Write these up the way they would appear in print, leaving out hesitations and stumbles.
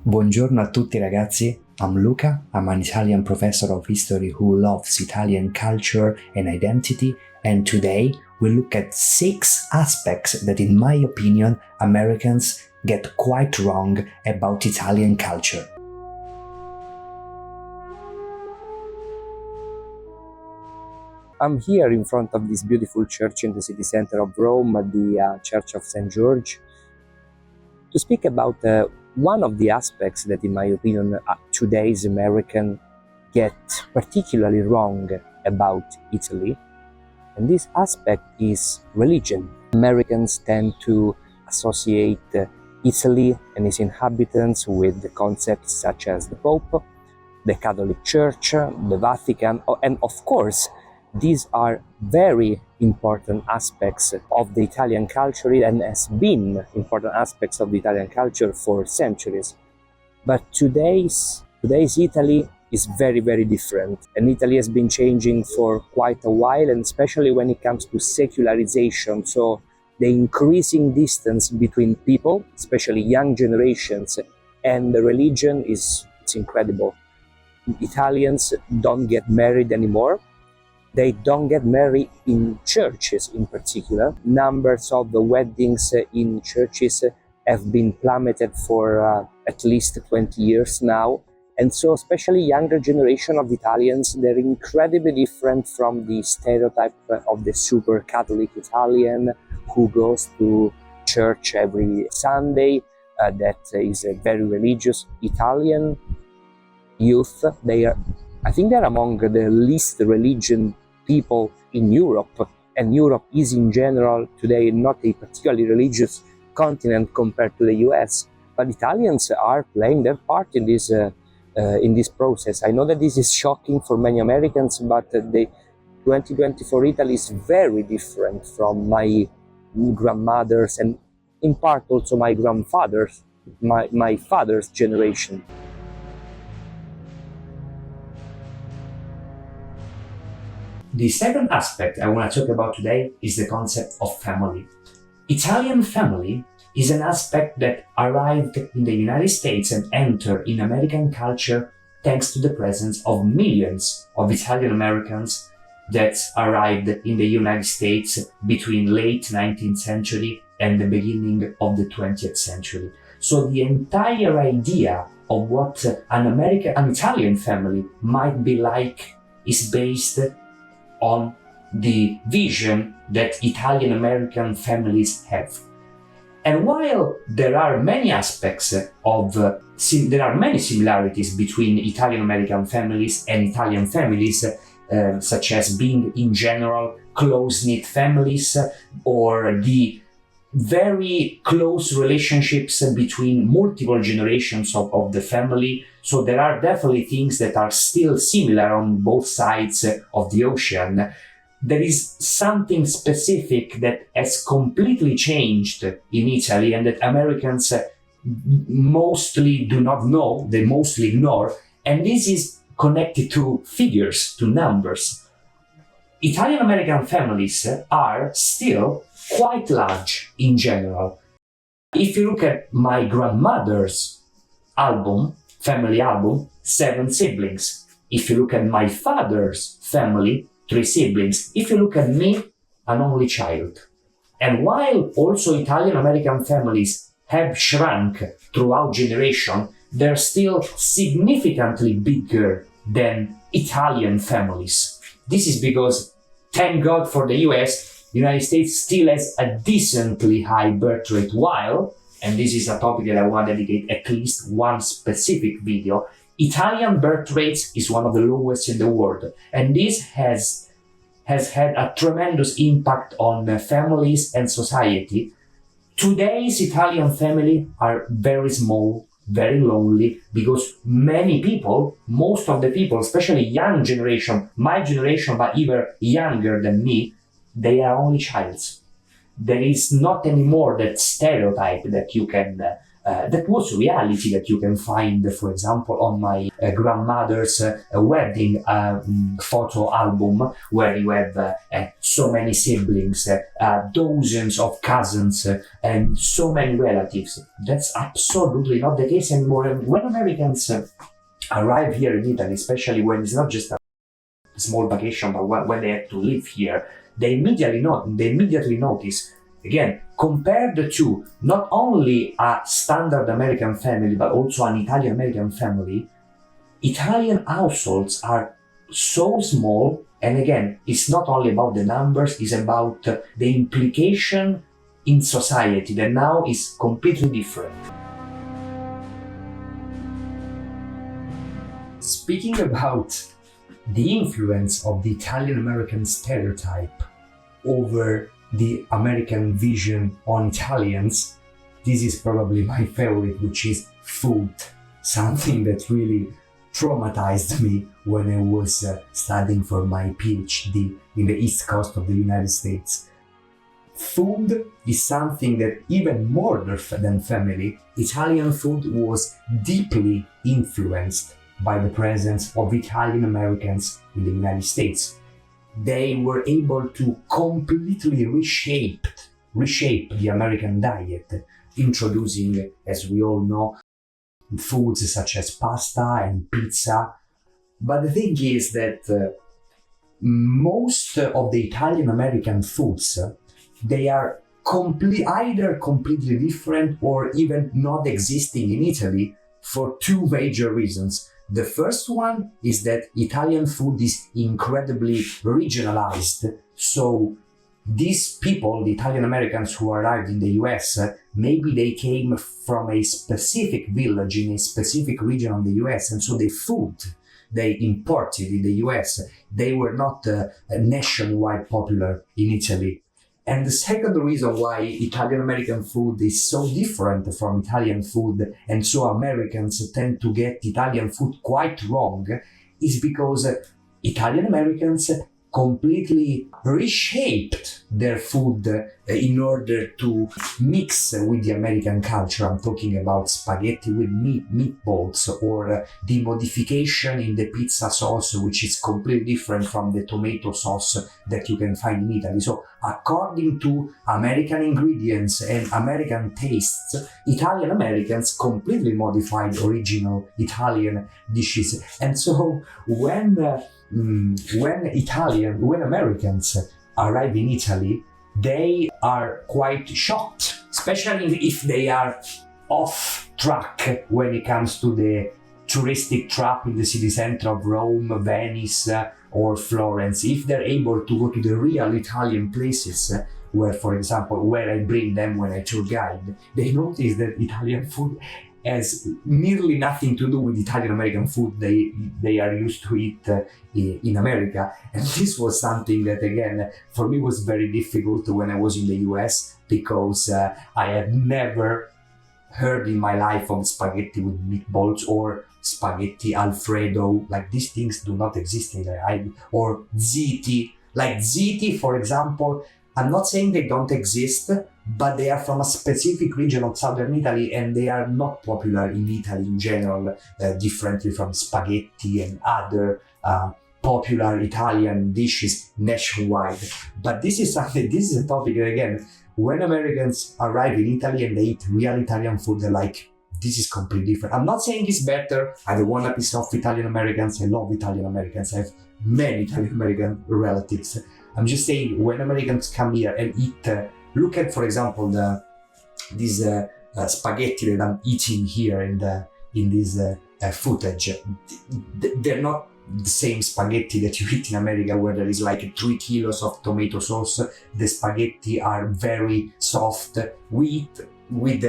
Buongiorno a tutti ragazzi, I'm Luca, I'm an Italian professor of history who loves Italian culture and identity, and today we look at 6 aspects that in my opinion Americans get quite wrong about Italian culture. I'm here in front of this beautiful church in the city center of Rome, the Church of St. George, to speak about one of the aspects that, in my opinion, today's Americans get particularly wrong about Italy. And this aspect is religion. Americans tend to associate Italy and its inhabitants with the concepts such as the Pope, the Catholic Church, the Vatican, and of course, these are very important aspects of the Italian culture and has been important aspects of the Italian culture for centuries. But today's Italy is very, very different. And Italy has been changing for quite a while, and especially when it comes to secularization. So the increasing distance between people, especially young generations, and the religion it's incredible. Italians don't get married anymore. They don't get married in churches in particular. Numbers of the weddings in churches have been plummeted for at least 20 years now. And so especially younger generation of Italians, they're incredibly different from the stereotype of the super Catholic Italian who goes to church every Sunday, that is a very religious Italian youth. I think they're among the least religious people in Europe, and Europe is in general today not a particularly religious continent compared to the US, but Italians are playing their part in this process. I know that this is shocking for many Americans, but the 2024 Italy is very different from my grandmother's and in part also my grandfather's, my father's generation. The second aspect I want to talk about today is the concept of family. Italian family is an aspect that arrived in the United States and entered in American culture thanks to the presence of millions of Italian Americans that arrived in the United States between late 19th century and the beginning of the 20th century. So the entire idea of what an Italian family might be like is based on the vision that Italian American families have. And while there are many aspects there are many similarities between Italian American families and Italian families, such as being in general close-knit families or the very close relationships between multiple generations of the family. So there are definitely things that are still similar on both sides of the ocean. There is something specific that has completely changed in Italy and that Americans mostly do not know, they mostly ignore, and this is connected to figures, to numbers. Italian American families are still quite large in general. If you look at my grandmother's family album, 7 siblings. If you look at my father's family, 3 siblings. If you look at me, an only child. And while also Italian American families have shrunk throughout generation, they're still significantly bigger than Italian families. This is because, thank God for the US, the United States still has a decently high birth rate, while, and this is a topic that I want to dedicate at least one specific video, Italian birth rates is one of the lowest in the world. And this has had a tremendous impact on families and society. Today's Italian family are very small, very lonely, because many people, most of the people, especially young generation, my generation, but even younger than me, they are only childs. There is not anymore that stereotype that you can that was reality that you can find, for example, on my grandmother's wedding photo album, where you have so many siblings, dozens of cousins, and so many relatives. That's absolutely not the case anymore. And when Americans arrive here in Italy, especially when it's not just a small vacation, but when they have to live here, they immediately notice, again, compared to not only a standard American family, but also an Italian American family, Italian households are so small. And again, it's not only about the numbers, it's about the implication in society that now is completely different. Speaking about the influence of the Italian American stereotype over the American vision on Italians, this is probably my favorite, which is food. Something that really traumatized me when I was studying for my PhD in the East Coast of the United States. Food is something that, even more than family, Italian food was deeply influenced by the presence of Italian Americans in the United States. They were able to completely reshape the American diet, introducing, as we all know, foods such as pasta and pizza. But the thing is that most of the Italian American foods, they are either completely different or even not existing in Italy for two major reasons. The first one is that Italian food is incredibly regionalized. So these people, the Italian Americans who arrived in the US, maybe they came from a specific village in a specific region of the US, and so the food they imported in the US, they were not nationwide popular in Italy. And the second reason why Italian American food is so different from Italian food, and so Americans tend to get Italian food quite wrong, is because Italian Americans completely reshaped their food in order to mix with the American culture. I'm talking about spaghetti with meatballs, or the modification in the pizza sauce, which is completely different from the tomato sauce that you can find in Italy. So according to American ingredients and American tastes, Italian Americans completely modified original Italian dishes. And so when Americans arrive in Italy, they are quite shocked, especially if they are off track when it comes to the touristic trap in the city center of Rome, Venice, or Florence. If they're able to go to the real Italian places, where, for example, where I bring them when I tour guide, they notice that Italian food has nearly nothing to do with Italian American food they are used to eat in America. And this was something that, again, for me was very difficult when I was in the US, because I had never heard in my life of spaghetti with meatballs or spaghetti Alfredo. Like, these things do not exist in there. Or ziti. Like ziti, for example, I'm not saying they don't exist, but they are from a specific region of southern Italy, and they are not popular in Italy in general, differently from spaghetti and other popular Italian dishes nationwide. But this is a topic that, again, when Americans arrive in Italy and they eat real Italian food, they're like, this is completely different. I'm not saying it's better. I don't want to piss off Italian Americans. I love Italian Americans. I have many Italian American relatives. I'm just saying, when Americans come here and eat, look at, for example, these spaghetti that I'm eating here in this footage. They're not the same spaghetti that you eat in America, where there is like 3 kilos of tomato sauce. The spaghetti are very soft, with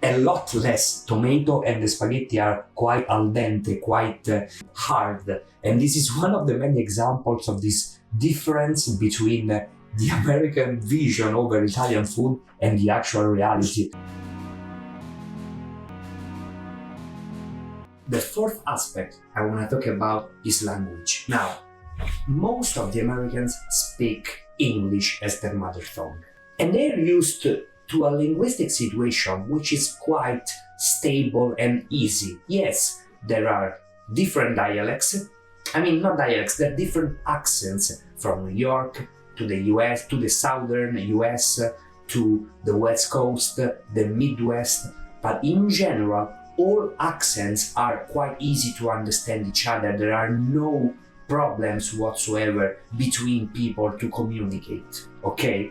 a lot less tomato, and the spaghetti are quite al dente, quite hard. And this is one of the many examples of this difference between the American vision over Italian food and the actual reality. The fourth aspect I want to talk about is language. Now, most of the Americans speak English as their mother tongue, and they're used to to a linguistic situation which is quite stable and easy. Yes, there are different dialects. Not dialects, there are different accents from New York to the US, to the southern US, to the West Coast, the Midwest. But in general, all accents are quite easy to understand each other. There are no problems whatsoever between people to communicate. Okay?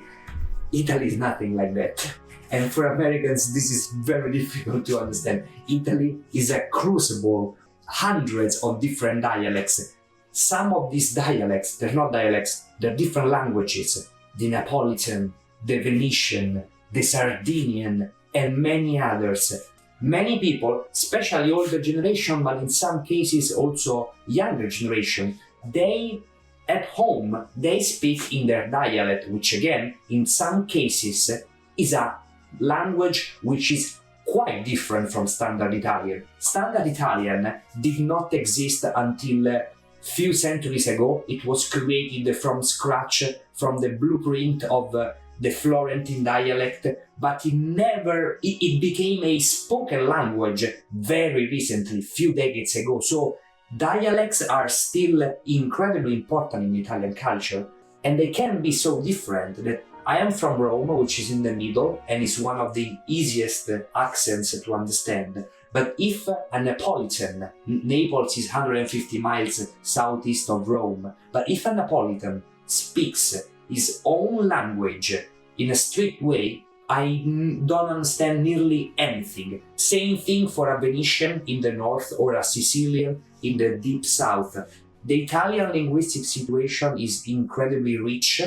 Italy is nothing like that. And for Americans, this is very difficult to understand. Italy is a crucible, hundreds of different dialects. Some of these dialects, they're not dialects, they're different languages. The Neapolitan, the Venetian, the Sardinian, and many others. Many people, especially older generation, but in some cases also younger generation, they at home, they speak in their dialect, which again, in some cases, is a language which is quite different from Standard Italian. Standard Italian did not exist until few centuries ago. It was created from scratch, from the blueprint of the Florentine dialect, but it became a spoken language very recently, few decades ago. So dialects are still incredibly important in Italian culture, and they can be so different that I am from Rome, which is in the middle, and is one of the easiest accents to understand. But if a Neapolitan, Naples is 150 miles southeast of Rome, but if a Neapolitan speaks his own language in a strict way, I don't understand nearly anything. Same thing for a Venetian in the north or a Sicilian in the deep south. The Italian linguistic situation is incredibly rich,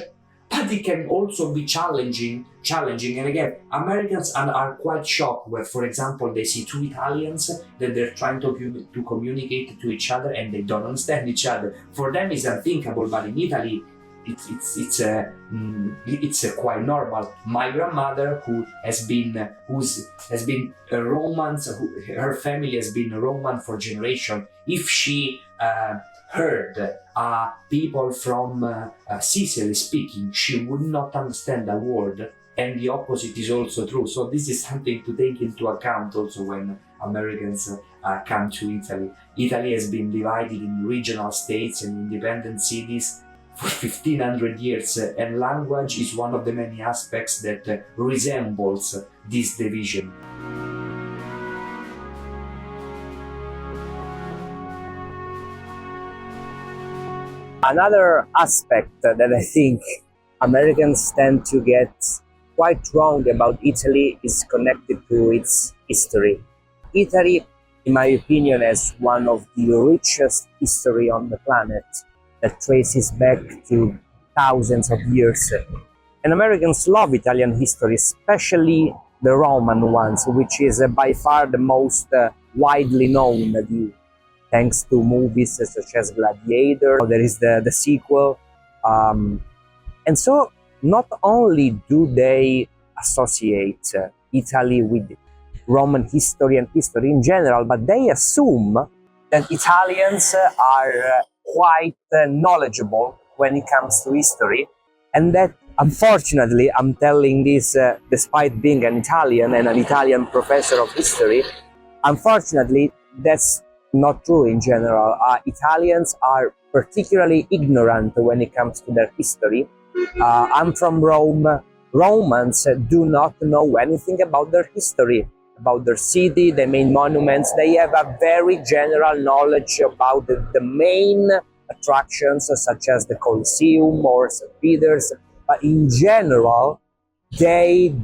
but it can also be challenging. And again, Americans are quite shocked when, for example, they see two Italians that they're trying to communicate to each other and they don't understand each other. For them, it's unthinkable, but in Italy, it's quite normal. My grandmother, who has been a Roman, her family has been a Roman for generations. If she heard people from Sicily speaking, she would not understand a word. And the opposite is also true. So this is something to take into account also when Americans come to Italy. Italy has been divided in regional states and independent cities for 1500 years, and language is one of the many aspects that resembles this division. Another aspect that I think Americans tend to get quite wrong about Italy is connected to its history. Italy, in my opinion, has one of the richest history on the planet that traces back to thousands of years. And Americans love Italian history, especially the Roman ones, which is by far the most widely known view, thanks to movies such as Gladiator. There is the sequel. And so not only do they associate Italy with Roman history and history in general, but they assume that Italians are quite knowledgeable when it comes to history, and that, unfortunately, I'm telling this despite being an Italian and an Italian professor of history, unfortunately, that's not true in general. Italians are particularly ignorant when it comes to their history. I'm from Rome. Romans do not know anything about their history, about their city, the main monuments. They have a very general knowledge about the main attractions, such as the Colosseum or St. Peter's. But in general, they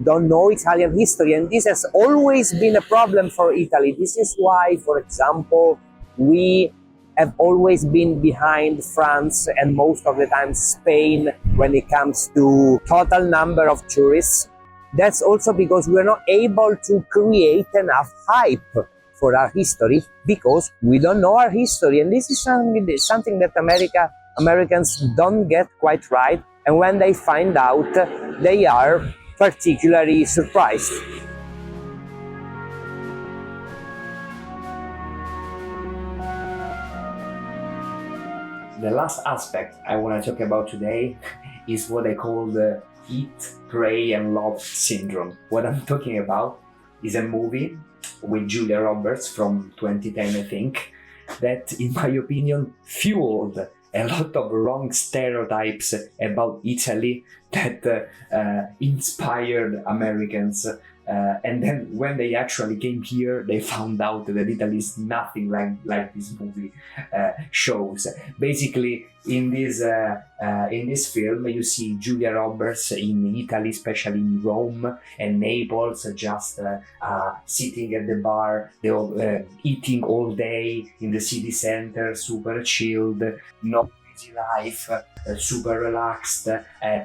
don't know Italian history, and this has always been a problem for Italy. This is why, for example, we have always been behind France and most of the time Spain when it comes to total number of tourists. That's also because we're not able to create enough hype for our history because we don't know our history. And this is something that Americans don't get quite right. And when they find out, they are particularly surprised. The last aspect I want to talk about today is what I call the eat, pray, and love syndrome. What I'm talking about is a movie with Julia Roberts from 2010, I think, that, in my opinion, fueled a lot of wrong stereotypes about Italy that inspired Americans. And then when they actually came here, they found out that Italy is nothing like this movie shows. Basically, in this film, you see Julia Roberts in Italy, especially in Rome and Naples, just sitting at the bar, eating all day in the city center, super chilled, no busy life, super relaxed,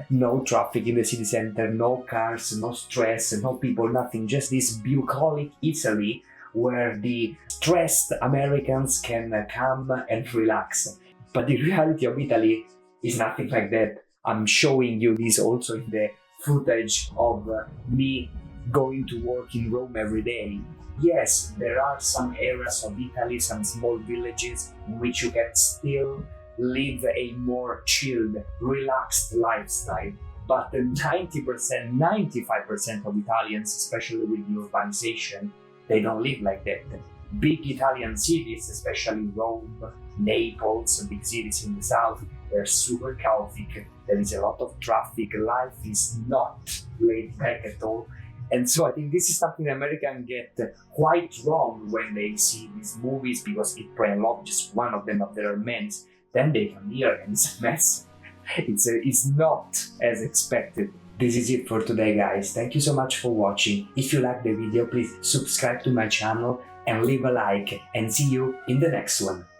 no traffic in the city center, no cars, no stress, no people, nothing, just this bucolic Italy where the stressed Americans can come and relax. But the reality of Italy is nothing like that. I'm showing you this also in the footage of me going to work in Rome every day. Yes, there are some areas of Italy, some small villages in which you can still live a more chilled, relaxed lifestyle. But the 90%, 95% of Italians, especially with the urbanization, they don't live like that. Big Italian cities, especially Rome, Naples, big cities in the south, they're super chaotic. There is a lot of traffic. Life is not laid back at all. And so I think this is something Americans get quite wrong when they see these movies, because it probably not just one of them, but there are many. Then they come here and it's a mess. It's not as expected. This is it for today, guys. Thank you so much for watching. If you like the video, please subscribe to my channel and leave a like, and see you in the next one.